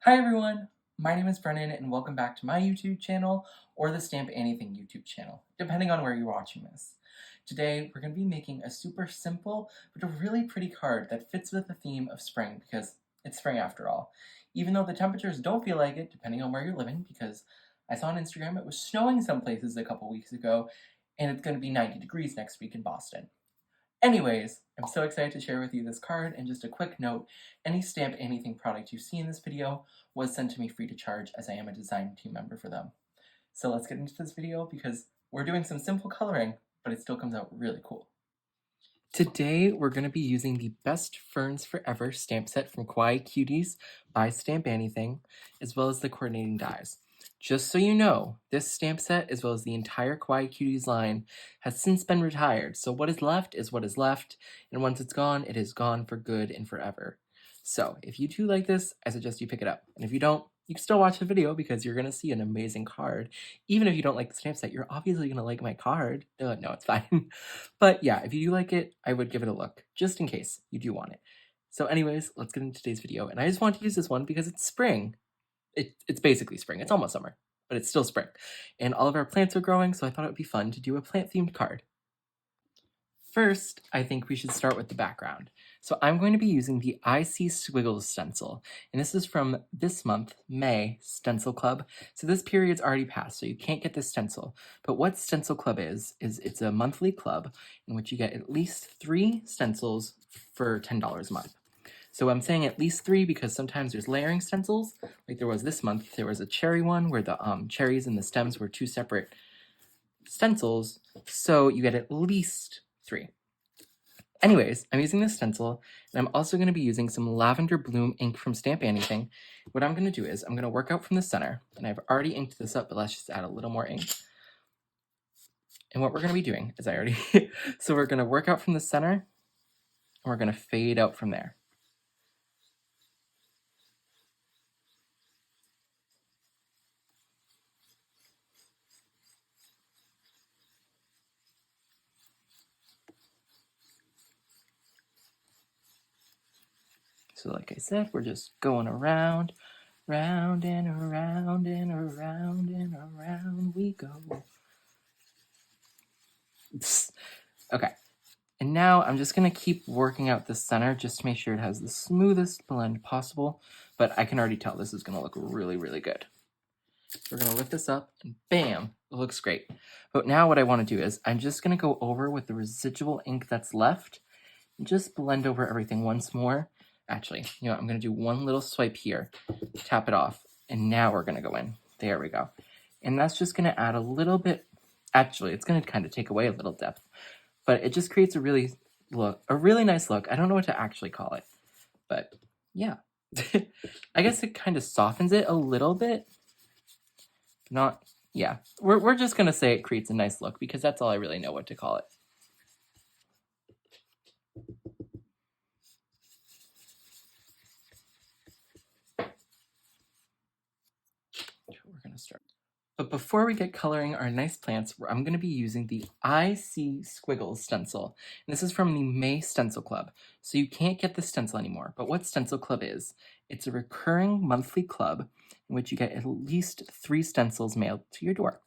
Hi everyone, my name is Brennan and welcome back to my YouTube channel or the Stamp Anything YouTube channel, depending on where you're watching this. Today we're going to be making a super simple but a really pretty card that fits with the theme of spring because it's spring after all. Even though the temperatures don't feel like it depending on where you're living, because I saw on Instagram it was snowing some places a couple weeks ago and it's going to be 90 degrees next week in Boston. Anyways, I'm so excited to share with you this card, and just a quick note, any Stamp Anything product you see in this video was sent to me free to charge as I am a design team member for them. So let's get into this video because we're doing some simple coloring, but it still comes out really cool. Today, we're going to be using the Best Ferns Forever stamp set from Kawaii Cuties by Stamp Anything, as well as the coordinating dies. Just so you know, this stamp set, as well as the entire Kawaii Cuties line, has since been retired, so what is left is what is left, and once it's gone, it is gone for good and forever. So, if you do like this, I suggest you pick it up, and if you don't, you can still watch the video because you're going to see an amazing card. Even if you don't like the stamp set, you're obviously going to like my card. No, it's fine. But yeah, if you do like it, I would give it a look, just in case you do want it. So anyways, let's get into today's video, and I just want to use this one because it's spring. It's basically spring. It's almost summer, but it's still spring. And all of our plants are growing, so I thought it would be fun to do a plant-themed card. First, I think we should start with the background. So I'm going to be using the IC Squiggles stencil, and this is from this month, May, Stencil Club. So this period's already passed, so you can't get this stencil. But what Stencil Club is it's a monthly club in which you get at least 3 stencils for $10 a month. So I'm saying at least 3 because sometimes there's layering stencils, like there was this month. There was a cherry one where the cherries and the stems were 2 separate stencils, so you get at least 3. Anyways, I'm using this stencil, and I'm also going to be using some Lavender Bloom ink from Stamp Anything. What I'm going to do is I'm going to work out from the center, and I've already inked this up, but let's just add a little more ink. And what we're going to be doing is so we're going to work out from the center, and we're going to fade out from there. So like I said, we're just going around, round and around and around and around we go. Okay, and now I'm just going to keep working out the center just to make sure it has the smoothest blend possible, but I can already tell this is going to look really, really good. We're going to lift this up, and bam, it looks great. But now what I want to do is I'm just going to go over with the residual ink that's left and just blend over everything once more. Actually, you know what, I'm going to do one little swipe here, tap it off, and now we're going to go in. There we go. And that's just going to add a little bit, actually, it's going to kind of take away a little depth, but it just creates a really nice look. I don't know what to actually call it, but yeah. I guess it kind of softens it a little bit. We're just going to say it creates a nice look because that's all I really know what to call it. We're going to start. But before we get coloring our nice plants, I'm going to be using the IC Squiggles stencil. And this is from the May Stencil Club. So you can't get the stencil anymore. But what Stencil Club is, it's a recurring monthly club in which you get at least 3 stencils mailed to your door.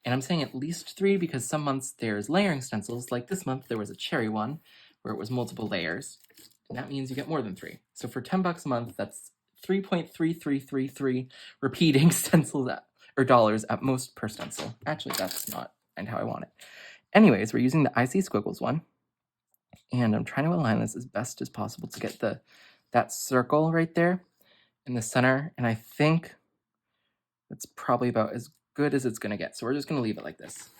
And I'm saying at least 3 because some months there's layering stencils. Like this month there was a cherry one where it was multiple layers. And that means you get more than 3. So for $10 a month, that's 3.3333 repeating stencils or dollars at most per stencil. Actually, that's not how I want it. Anyways, we're using the IC Squiggles one. And I'm trying to align this as best as possible to get that circle right there in the center. And I think that's probably about as good as it's going to get. So we're just going to leave it like this.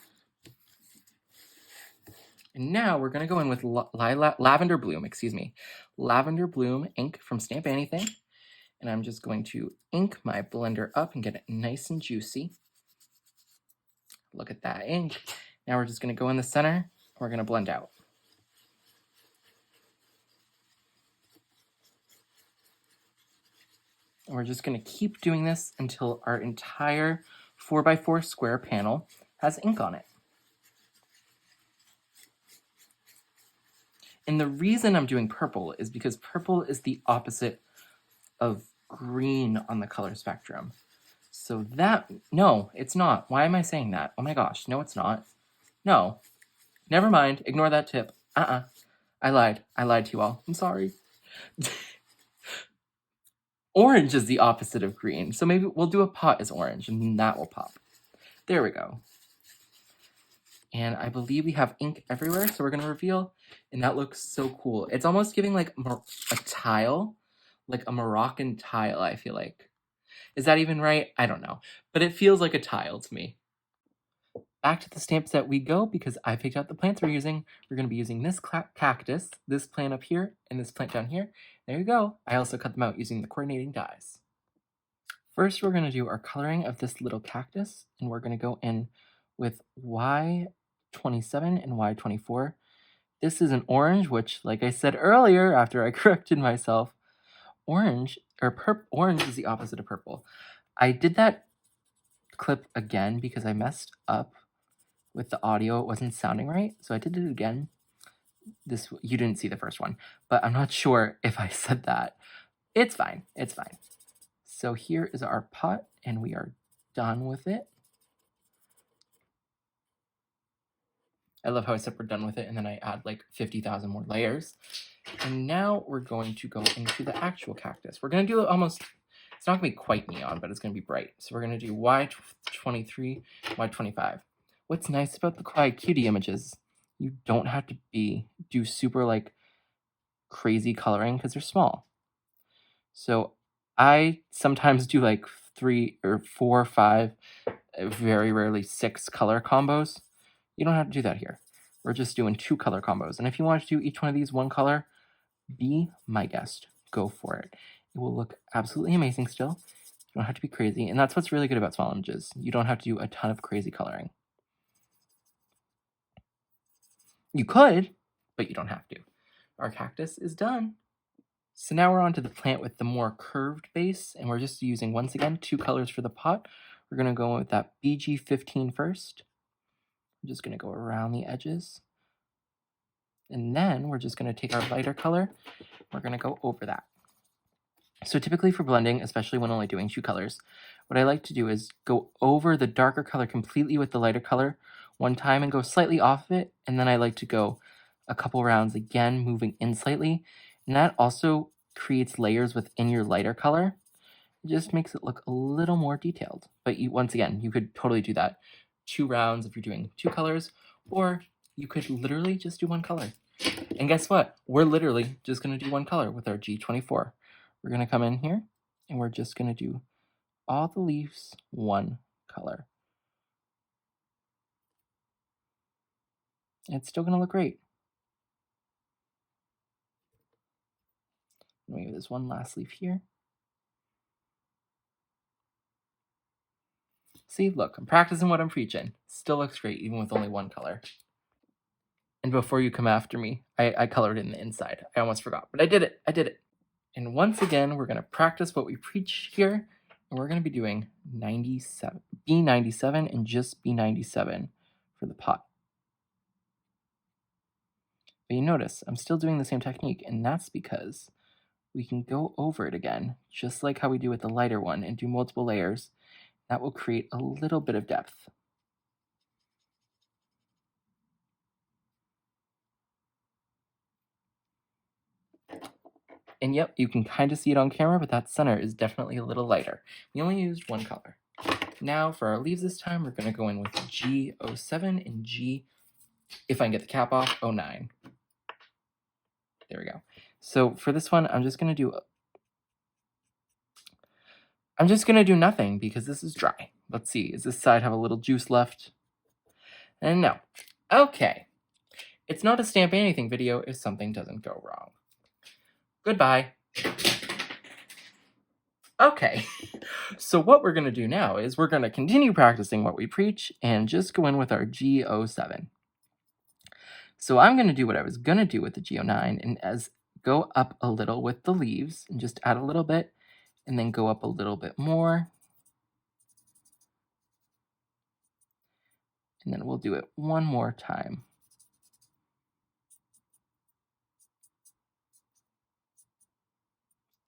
And now we're going to go in with Lavender Bloom ink from Stamp Anything. And I'm just going to ink my blender up and get it nice and juicy. Look at that ink. Now we're just going to go in the center, and we're going to blend out. And we're just going to keep doing this until our entire 4x4 square panel has ink on it. And the reason I'm doing purple is because purple is the opposite of green on the color spectrum. So that, no, it's not. Why am I saying that? Oh my gosh, no, it's not. No, never mind. Ignore that tip. I lied. I lied to you all. I'm sorry. Orange is the opposite of green. So maybe we'll do a pot as orange and that will pop. There we go. And I believe we have ink everywhere, so we're going to reveal. And that looks so cool. It's almost giving like a tile, like a Moroccan tile, I feel like. Is that even right? I don't know. But it feels like a tile to me. Back to the stamp set we go, because I picked out the plants we're using. We're going to be using this cactus, this plant up here, and this plant down here. There you go. I also cut them out using the coordinating dies. First, we're going to do our coloring of this little cactus, and we're going to go in with Y27 and Y24. This is an orange, which, like I said earlier, after I corrected myself, orange is the opposite of purple. I did that clip again because I messed up with the audio. It wasn't sounding right, so I did it again. You didn't see the first one, but I'm not sure if I said that. It's fine. It's fine. So here is our pot, and we are done with it. I love how I said we're done with it, and then I add like 50,000 more layers. And now we're going to go into the actual cactus. We're going to do it almost, it's not going to be quite neon, but it's going to be bright. So we're going to do Y23, Y25. What's nice about the Kawaii Cutie images, you don't have to do super like crazy coloring because they're small. So I sometimes do like 3 or 4 or 5, very rarely 6 color combos. You don't have to do that here. We're just doing 2 color combos. And if you want to do each one of these one color, be my guest. Go for it. It will look absolutely amazing still. You don't have to be crazy. And that's what's really good about small images. You don't have to do a ton of crazy coloring. You could, but you don't have to. Our cactus is done. So now we're on to the plant with the more curved base, and we're just using, once again, 2 colors for the pot. We're going to go with that BG15 first. I'm just going to go around the edges. And then we're just going to take our lighter color. We're going to go over that. So typically for blending, especially when only doing 2 colors, what I like to do is go over the darker color completely with the lighter color one time and go slightly off of it. And then I like to go a couple rounds again, moving in slightly. And that also creates layers within your lighter color. It just makes it look a little more detailed. But once again, you could totally do that 2 rounds if you're doing 2 colors, or you could literally just do 1 color. And guess what? We're literally just going to do 1 color with our G24. We're going to come in here, and we're just going to do all the leaves 1 color. And it's still going to look great. Let me give this one last leaf here. See, look, I'm practicing what I'm preaching. Still looks great, even with only 1 color. And before you come after me, I colored in the inside. I almost forgot, but I did it. I did it. And once again, we're going to practice what we preach here. And we're going to be doing B97 and just B97 for the pot. But you notice, I'm still doing the same technique, and that's because we can go over it again, just like how we do with the lighter one, and do multiple layers. That will create a little bit of depth. And yep, you can kind of see it on camera, but that center is definitely a little lighter. We only used 1 color. Now for our leaves this time, we're going to go in with G07 and G, if I can get the cap off, 09. There we go. So for this one, I'm just going to do nothing because this is dry. Let's see, does this side have a little juice left? And no. Okay. It's not a stamp anything video if something doesn't go wrong. Goodbye. Okay, so what we're going to do now is we're going to continue practicing what we preach and just go in with our G07. So I'm going to do what I was going to do with the G09 and go up a little with the leaves and just add a little bit and then go up a little bit more. And then we'll do it one more time.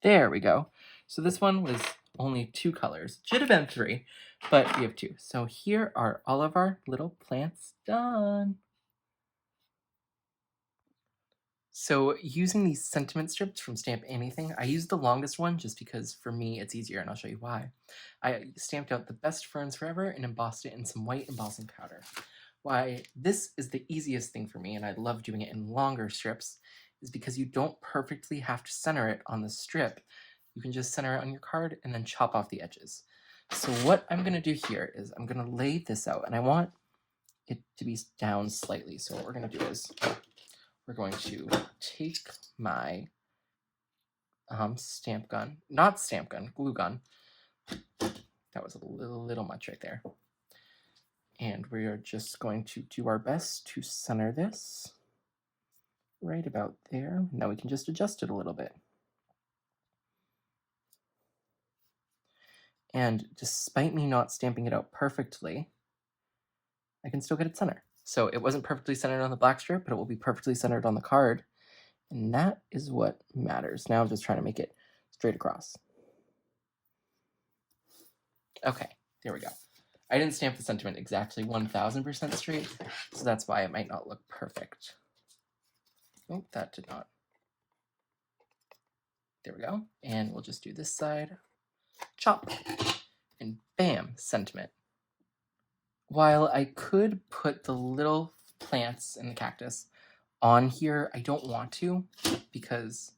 There we go. So this one was only 2 colors. Should have been 3, but we have 2. So here are all of our little plants done. So using these sentiment strips from Stamp Anything, I used the longest one just because for me it's easier, and I'll show you why. I stamped out the best ferns forever and embossed it in some white embossing powder. Why this is the easiest thing for me, and I love doing it in longer strips, is because you don't perfectly have to center it on the strip. You can just center it on your card and then chop off the edges. So what I'm going to do here is I'm going to lay this out, and I want it to be down slightly. So what we're going to do is we're going to take my stamp gun, not stamp gun, glue gun. That was a little much right there. And we are just going to do our best to center this right about there. Now we can just adjust it a little bit. And despite me not stamping it out perfectly, I can still get it centered. So it wasn't perfectly centered on the black strip, but it will be perfectly centered on the card. And that is what matters. Now I'm just trying to make it straight across. Okay, there we go. I didn't stamp the sentiment exactly 1000% straight, so that's why it might not look perfect. Oh, that did not. There we go. And we'll just do this side. Chop. And bam, sentiment. While I could put the little plants in the cactus on here, I don't want to, because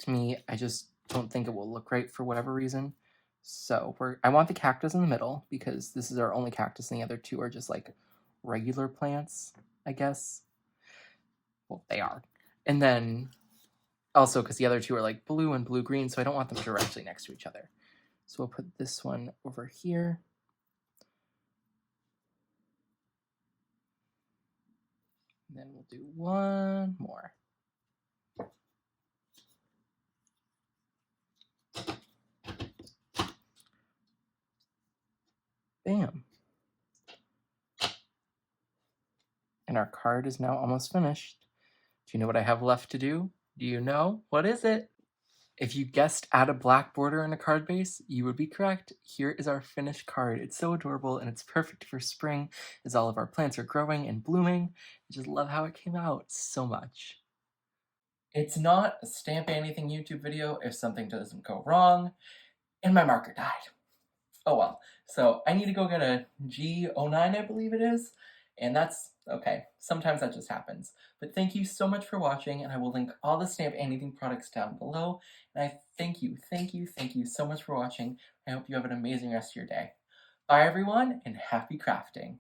to me, I just don't think it will look right for whatever reason. So I want the cactus in the middle because this is our only cactus and the other 2 are just like regular plants, I guess. Well, they are. And then also because the other 2 are like blue and blue-green, so I don't want them directly next to each other. So we'll put this one over here. And then we'll do one more. Bam. And our card is now almost finished. Do you know what I have left to do? Do you know? What is it? If you guessed add a black border in a card base, you would be correct. Here is our finished card. It's so adorable and it's perfect for spring as all of our plants are growing and blooming. I just love how it came out so much. It's not a Stamp Anything YouTube video if something doesn't go wrong and my marker died. Oh well. So I need to go get a G09, I believe it is. And that's okay. Sometimes that just happens. But thank you so much for watching, and I will link all the Stamp Anything products down below. And I thank you so much for watching. I hope you have an amazing rest of your day. Bye everyone, and happy crafting.